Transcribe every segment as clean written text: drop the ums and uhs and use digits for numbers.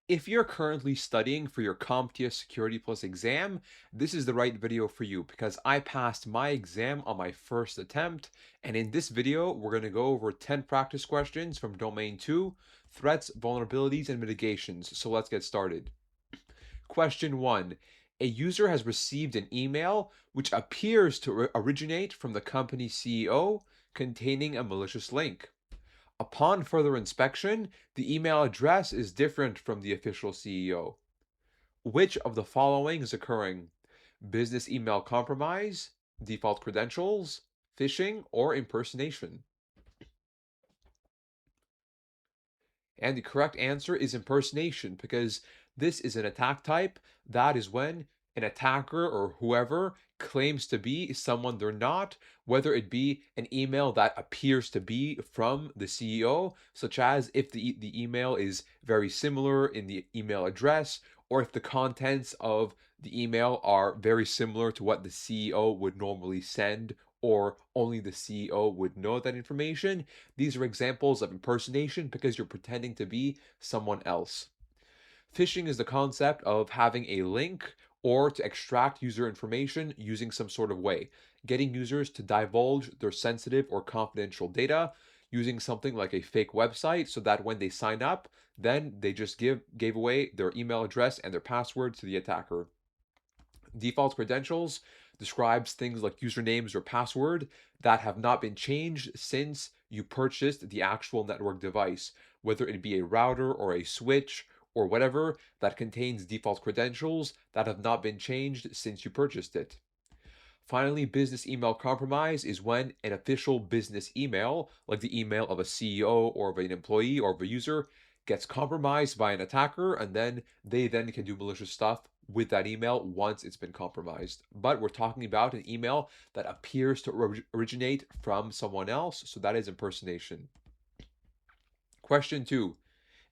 If you're currently studying for your CompTIA Security Plus exam, this is the right video for you because I passed my exam on my first attempt. And in this video, we're going to go over 10 practice questions from Domain 2, Threats, Vulnerabilities, and Mitigations. So let's get started. Question 1. A user has received an email which appears to originate from the company CEO containing a malicious link. Upon further inspection, the email address is different from the official CEO. Which of the following is occurring? Business email compromise, default credentials, phishing, or impersonation? And the correct answer is impersonation because this is an attack type. That is when an attacker or whoever claims to be someone they're not, whether it be an email that appears to be from the CEO, such as if the email is very similar in the email address, or if the contents of the email are very similar to what the CEO would normally send, or only the CEO would know that information. These are examples of impersonation because you're pretending to be someone else. Phishing is the concept of having a link or to extract user information using some sort of way, getting users to divulge their sensitive or confidential data using something like a fake website so that when they sign up, then they just gave away their email address and their password to the attacker. Default credentials describes things like usernames or password that have not been changed since you purchased the actual network device, whether it be a router or a switch or whatever that contains default credentials that have not been changed since you purchased it. Finally, business email compromise is when an official business email, like the email of a CEO or of an employee or of a user, gets compromised by an attacker, and then they then can do malicious stuff with that email once it's been compromised. But we're talking about an email that appears to originate from someone else, so that is impersonation. Question 2.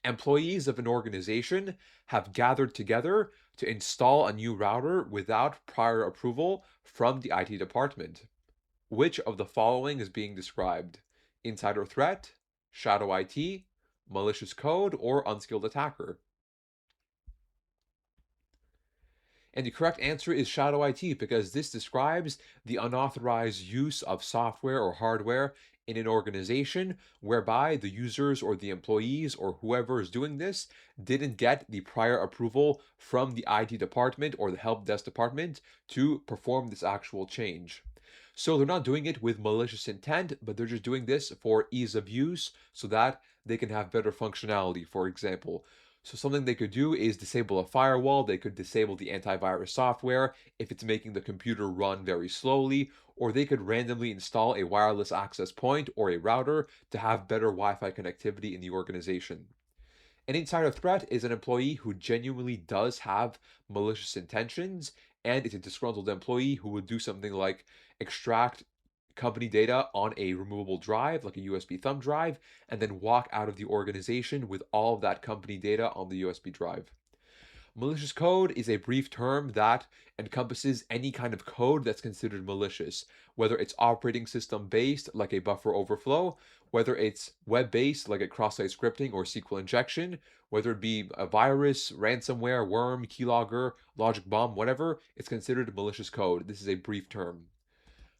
Employees of an organization have gathered together to install a new router without prior approval from the IT department. Which of the following is being described? Insider threat, shadow IT, malicious code, or unskilled attacker? And the correct answer is shadow IT because this describes the unauthorized use of software or hardware in an organization whereby the users or the employees or whoever is doing this didn't get the prior approval from the IT department or the help desk department to perform this actual change. So they're not doing it with malicious intent, but they're just doing this for ease of use so that they can have better functionality, for example. So something they could do is disable a firewall. They could disable the antivirus software if it's making the computer run very slowly, or they could randomly install a wireless access point or a router to have better Wi-Fi connectivity in the organization. An insider threat is an employee who genuinely does have malicious intentions and is a disgruntled employee who would do something like extract company data on a removable drive, like a USB thumb drive, and then walk out of the organization with all of that company data on the USB drive. Malicious code is a brief term that encompasses any kind of code that's considered malicious, whether it's operating system based, like a buffer overflow, whether it's web based, like a cross site scripting or SQL injection, whether it be a virus, ransomware, worm, keylogger, logic bomb, whatever, it's considered malicious code. This is a brief term.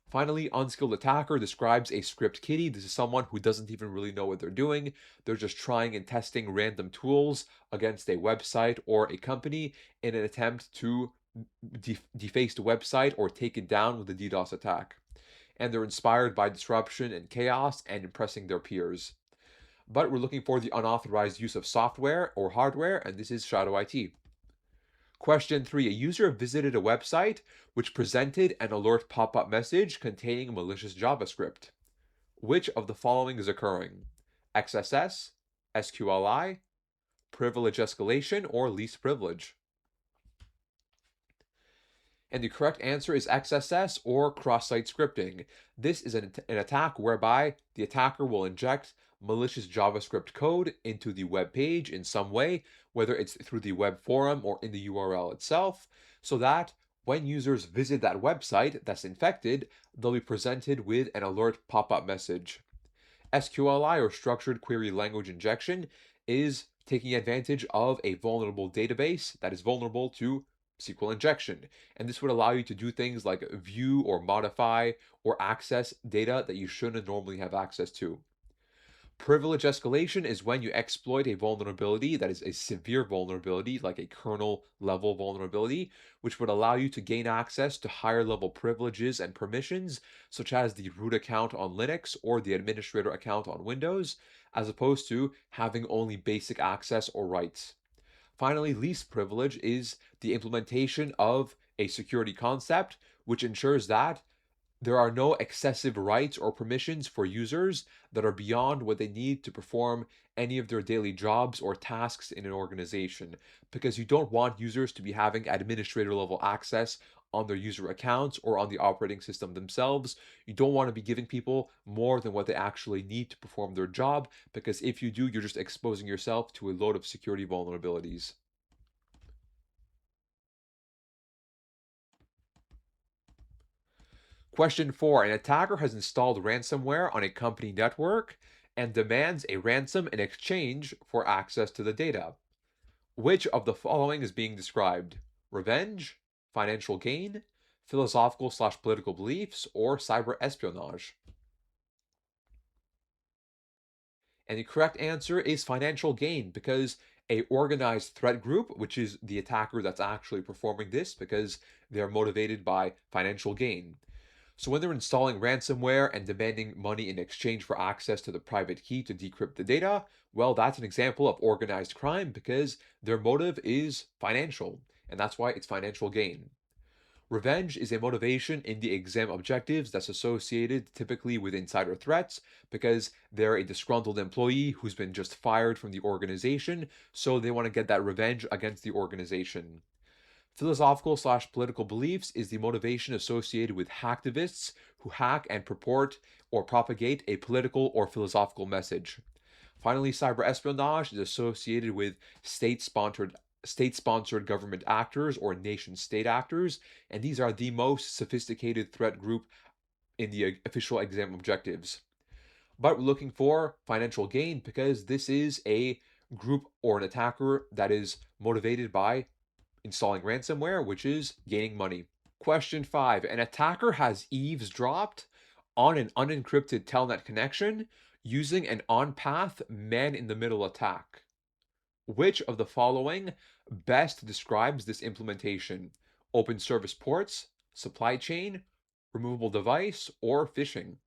Finally, unskilled attacker describes a script kiddie. This is someone who doesn't even really know what they're doing. They're just trying and testing random tools against a website or a company in an attempt to deface the website or take it down with a DDoS attack. And they're inspired by disruption and chaos and impressing their peers. But we're looking for the unauthorized use of software or hardware, and this is shadow IT. Question 3. A user visited a website which presented an alert pop-up message containing malicious JavaScript. Which of the following is occurring? XSS, SQLI, privilege escalation, or least privilege? And the correct answer is XSS or cross-site scripting. This is an attack whereby the attacker will inject malicious JavaScript code into the web page in some way, whether it's through the web forum or in the URL itself, so that when users visit that website that's infected, they'll be presented with an alert pop-up message. SQLI or structured query language injection is taking advantage of a vulnerable database that is vulnerable to SQL injection. And this would allow you to do things like view or modify or access data that you shouldn't normally have access to. Privilege escalation is when you exploit a vulnerability that is a severe vulnerability, like a kernel level vulnerability, which would allow you to gain access to higher level privileges and permissions, such as the root account on Linux or the administrator account on Windows, as opposed to having only basic access or rights. Finally, least privilege is the implementation of a security concept, which ensures that there are no excessive rights or permissions for users that are beyond what they need to perform any of their daily jobs or tasks in an organization, because you don't want users to be having administrator level access on their user accounts or on the operating system themselves. You don't want to be giving people more than what they actually need to perform their job, because if you do, you're just exposing yourself to a load of security vulnerabilities. Question 4. An attacker has installed ransomware on a company network and demands a ransom in exchange for access to the data. Which of the following is being described? Revenge, financial gain, philosophical/political beliefs, or cyber espionage? And the correct answer is financial gain, because a organized threat group, which is the attacker that's actually performing this, because they're motivated by financial gain. So when they're installing ransomware and demanding money in exchange for access to the private key to decrypt the data, well, that's an example of organized crime, because their motive is financial, and that's why it's financial gain. Revenge is a motivation in the exam objectives that's associated typically with insider threats, because they're a disgruntled employee who's been just fired from the organization, so they want to get that revenge against the organization. Philosophical/political beliefs is the motivation associated with hacktivists who hack and purport or propagate a political or philosophical message. Finally, cyber espionage is associated with state-sponsored government actors or nation-state actors, and these are the most sophisticated threat group in the official exam objectives. But we're looking for financial gain, because this is a group or an attacker that is motivated by installing ransomware, which is gaining money. Question 5. An attacker has eavesdropped on an unencrypted telnet connection using an on-path man-in-the-middle attack. Which of the following best describes this implementation? Open service ports, supply chain, removable device, or phishing?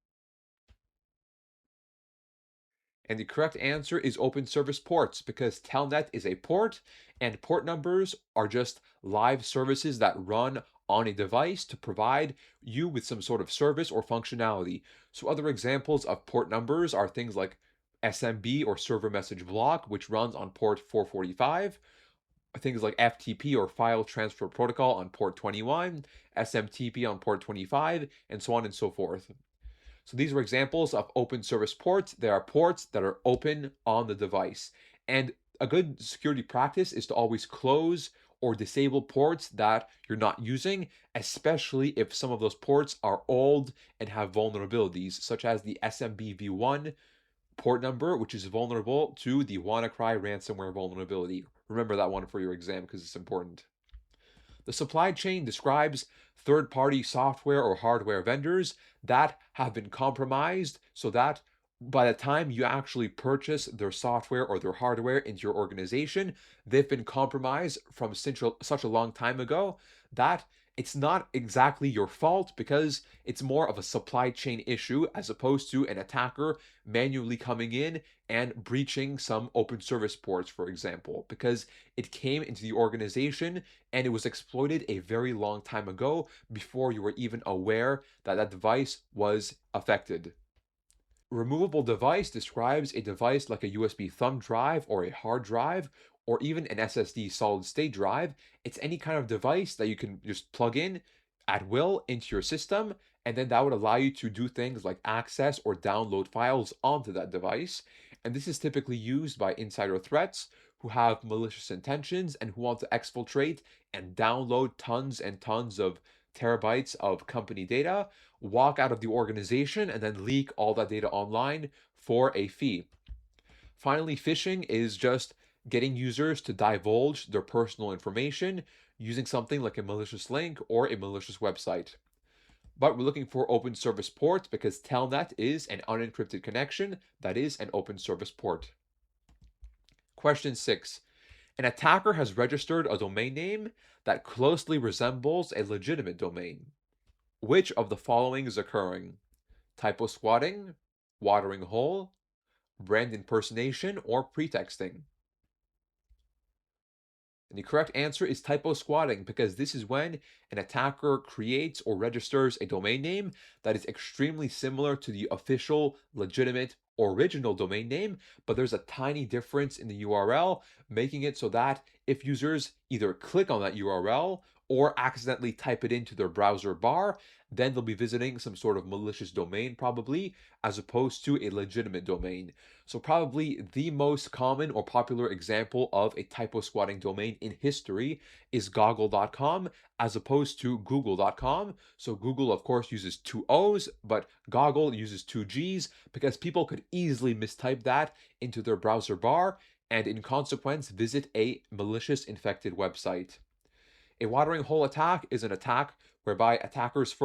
And the correct answer is open service ports, because Telnet is a port, and port numbers are just live services that run on a device to provide you with some sort of service or functionality. So other examples of port numbers are things like SMB or server message block, which runs on port 445, things like FTP or file transfer protocol on port 21, SMTP on port 25, and so on and so forth. So these are examples of open service ports. They are ports that are open on the device. And a good security practice is to always close or disable ports that you're not using, especially if some of those ports are old and have vulnerabilities, such as the SMBv1 port number, which is vulnerable to the WannaCry ransomware vulnerability. Remember that one for your exam, because it's important. The supply chain describes third-party software or hardware vendors that have been compromised, so that by the time you actually purchase their software or their hardware into your organization, they've been compromised from such a long time ago that it's not exactly your fault, because it's more of a supply chain issue as opposed to an attacker manually coming in and breaching some open service ports, for example, because it came into the organization and it was exploited a very long time ago before you were even aware that that device was affected. Removable device describes a device like a USB thumb drive or a hard drive or even an SSD solid state drive. It's any kind of device that you can just plug in at will into your system, and then that would allow you to do things like access or download files onto that device. And this is typically used by insider threats who have malicious intentions and who want to exfiltrate and download tons and tons of terabytes of company data, walk out of the organization, and then leak all that data online for a fee. Finally, phishing is just getting users to divulge their personal information using something like a malicious link or a malicious website. But we're looking for open service ports because Telnet is an unencrypted connection that is an open service port. Question 6. An attacker has registered a domain name that closely resembles a legitimate domain. Which of the following is occurring? Typo squatting, watering hole, brand impersonation, or pretexting? And the correct answer is typo squatting because this is when an attacker creates or registers a domain name that is extremely similar to the official, legitimate, original domain name, but there's a tiny difference in the URL, making it so that if users either click on that URL or accidentally type it into their browser bar, then they'll be visiting some sort of malicious domain, probably, as opposed to a legitimate domain. So, probably the most common or popular example of a typo squatting domain in history is goggle.com as opposed to google.com. So, Google, of course, uses two O's, but Goggle uses two G's because people could easily mistype that into their browser bar and, in consequence, visit a malicious infected website. A watering hole attack is an attack whereby attackers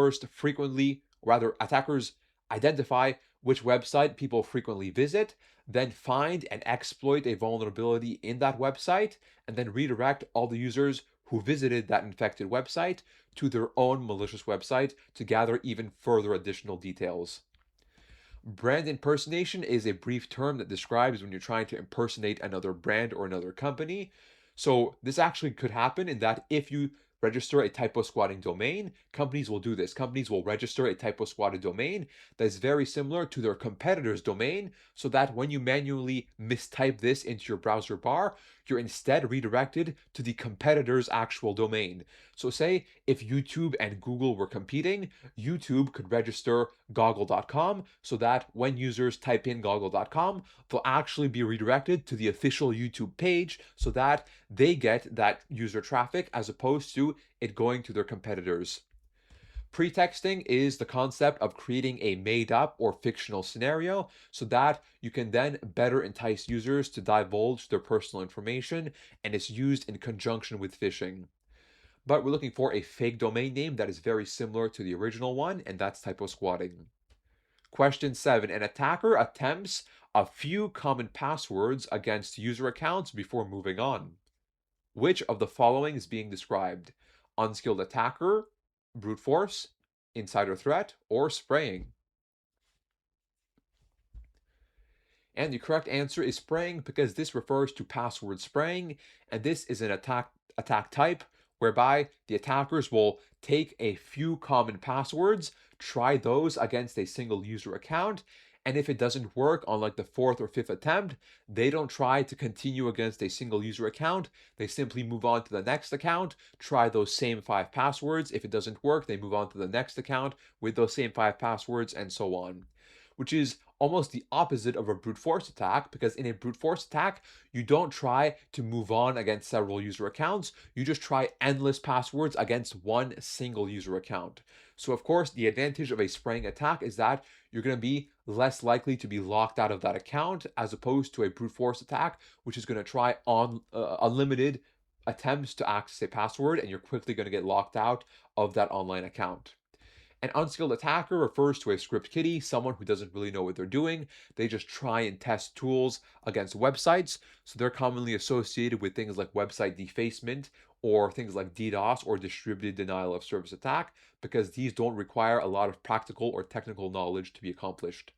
identify which website people frequently visit, then find and exploit a vulnerability in that website, and then redirect all the users who visited that infected website to their own malicious website to gather even further additional details. Brand impersonation is a brief term that describes when you're trying to impersonate another brand or another company. So this actually could happen in that if you register a typo squatting domain, companies will do this. Companies will register a typo squatted domain that is very similar to their competitor's domain, so that when you manually mistype this into your browser bar, you're instead redirected to the competitor's actual domain. So say if YouTube and Google were competing, YouTube could register goggle.com so that when users type in goggle.com, they'll actually be redirected to the official YouTube page so that they get that user traffic as opposed to it going to their competitors. Pretexting is the concept of creating a made up or fictional scenario so that you can then better entice users to divulge their personal information, and it's used in conjunction with phishing. But we're looking for a fake domain name that is very similar to the original one, and that's typo squatting. Question 7. An attacker attempts a few common passwords against user accounts before moving on. Which of the following is being described? Unskilled attacker, brute force, insider threat, or spraying? And the correct answer is spraying because this refers to password spraying, and this is an attack type whereby the attackers will take a few common passwords, try those against a single user account, and if it doesn't work on like the fourth or fifth attempt, they don't try to continue against a single user account. They simply move on to the next account, try those same 5 passwords. If it doesn't work, they move on to the next account with those same 5 passwords, and so on, which is almost the opposite of a brute force attack, because in a brute force attack, you don't try to move on against several user accounts, you just try endless passwords against one single user account. So of course, the advantage of a spraying attack is that you're going to be less likely to be locked out of that account as opposed to a brute force attack, which is going to try on unlimited attempts to access a password, and you're quickly going to get locked out of that online account. An unskilled attacker refers to a script kiddie, someone who doesn't really know what they're doing. They just try and test tools against websites. So they're commonly associated with things like website defacement or things like DDoS or distributed denial of service attack, because these don't require a lot of practical or technical knowledge to be accomplished.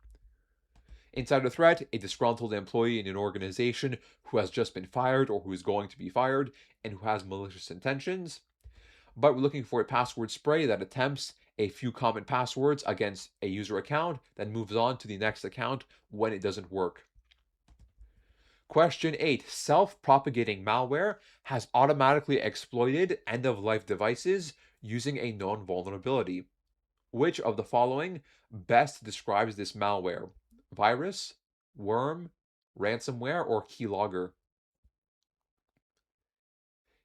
Insider threat, a disgruntled employee in an organization who has just been fired or who is going to be fired and who has malicious intentions. But we're looking for a password spray that attempts a few common passwords against a user account, then moves on to the next account when it doesn't work. Question 8. Self-propagating malware has automatically exploited end-of-life devices using a known vulnerability. Which of the following best describes this malware? Virus, worm, ransomware, or keylogger?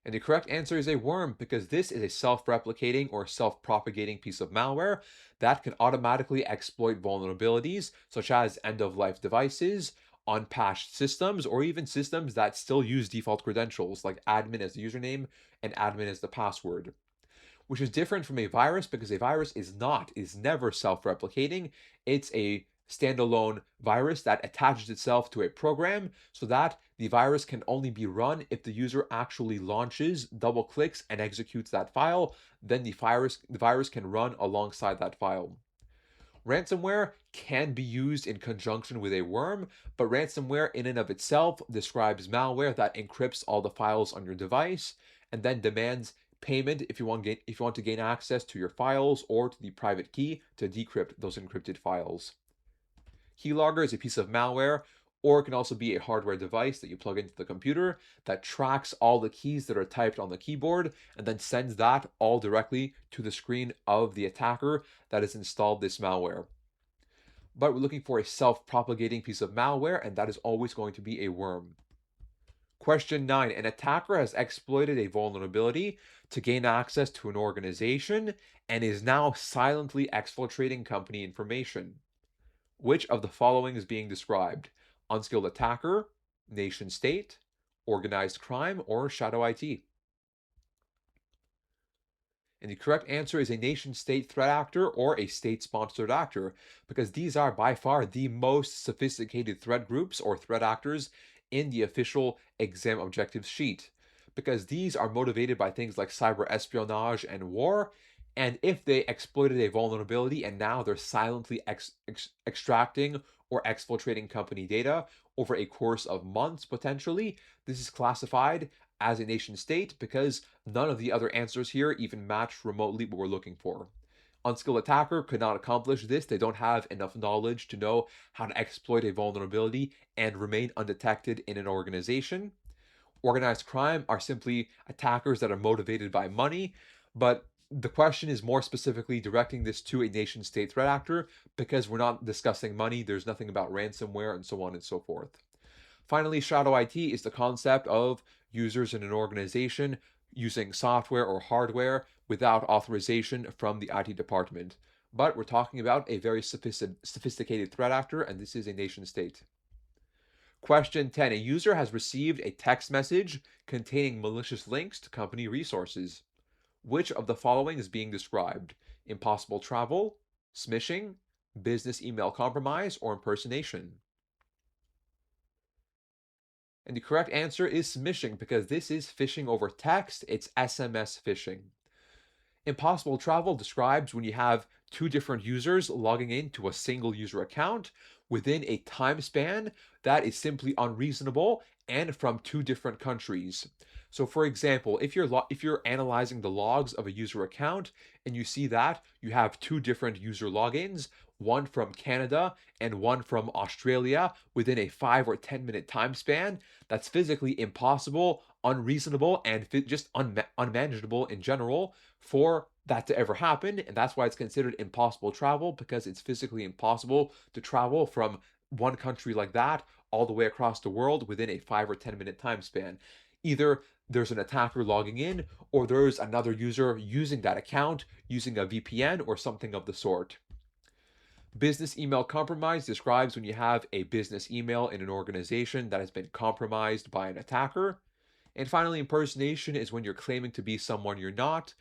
And the correct answer is a worm, because this is a self-replicating or self-propagating piece of malware that can automatically exploit vulnerabilities such as end-of-life devices, unpatched systems or even systems that still use default credentials like admin as the username and admin as the password, which is different from a virus because a virus is never self-replicating. It's a standalone virus that attaches itself to a program so that the virus can only be run if the user actually launches, double clicks, and executes that file. Then the virus can run alongside that file. Ransomware can be used in conjunction with a worm, but ransomware in and of itself describes malware that encrypts all the files on your device and then demands payment if you want to gain access to your files or to the private key to decrypt those encrypted files. Keylogger is a piece of malware, or it can also be a hardware device that you plug into the computer that tracks all the keys that are typed on the keyboard and then sends that all directly to the screen of the attacker that has installed this malware. But we're looking for a self-propagating piece of malware, and that is always going to be a worm. Question 9. An attacker has exploited a vulnerability to gain access to an organization and is now silently exfiltrating company information. Which of the following is being described? Unskilled attacker, nation state, organized crime, or shadow IT? And the correct answer is a nation state threat actor or a state sponsored actor, because these are by far the most sophisticated threat groups or threat actors in the official exam objectives sheet, because these are motivated by things like cyber espionage and war. And if they exploited a vulnerability and now they're silently extracting or exfiltrating company data over a course of months potentially, this is classified as a nation state because none of the other answers here even match remotely what we're looking for. Unskilled attacker could not accomplish this. They don't have enough knowledge to know how to exploit a vulnerability and remain undetected in an organization. Organized crime are simply attackers that are motivated by money, but the question is more specifically directing this to a nation state threat actor because we're not discussing money. There's nothing about ransomware and so on and so forth. Finally, shadow IT is the concept of users in an organization using software or hardware without authorization from the IT department. But we're talking about a very sophisticated threat actor, and this is a nation state. Question 10. A user has received a text message containing malicious links to company resources. Which of the following is being described? Impossible travel, smishing, business email compromise, or impersonation? And the correct answer is smishing because this is phishing over text. It's SMS phishing. Impossible travel describes when you have two different users logging into a single user account within a time span that is simply unreasonable and from two different countries. So for example, if you're analyzing the logs of a user account and you see that you have two different user logins, one from Canada and one from Australia within a 5 or 10 minute time span, that's physically impossible, unreasonable, and just unmanageable in general for that to ever happen. And that's why it's considered impossible travel, because it's physically impossible to travel from one country like that all the way across the world within a 5 or 10 minute time span. Either there's an attacker logging in, or there's another user using that account using a VPN or something of the sort. Business email compromise describes when you have a business email in an organization that has been compromised by an attacker. And finally, impersonation is when you're claiming to be someone you're not.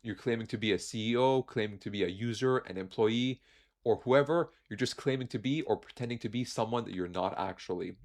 You're claiming to be a CEO, claiming to be a user, an employee, or whoever. You're just claiming to be or pretending to be someone that you're not actually.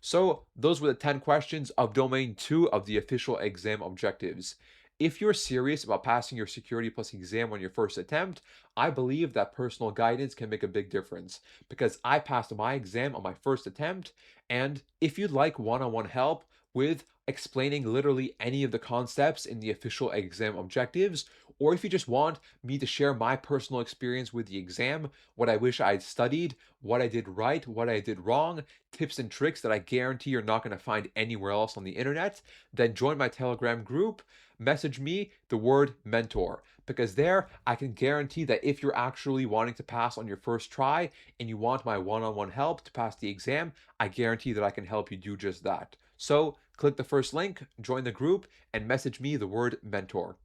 So those were the 10 questions of Domain 2 of the official exam objectives. If you're serious about passing your Security Plus exam on your first attempt, I believe that personal guidance can make a big difference because I passed my exam on my first attempt. And if you'd like one-on-one help with explaining literally any of the concepts in the official exam objectives, or if you just want me to share my personal experience with the exam, what I wish I had studied, what I did right, what I did wrong, tips and tricks that I guarantee you're not going to find anywhere else on the internet, then join my Telegram group. Message me the word mentor, because there I can guarantee that if you're actually wanting to pass on your first try and you want my one-on-one help to pass the exam, I guarantee that I can help you do just that. So click the first link, join the group, and message me the word mentor.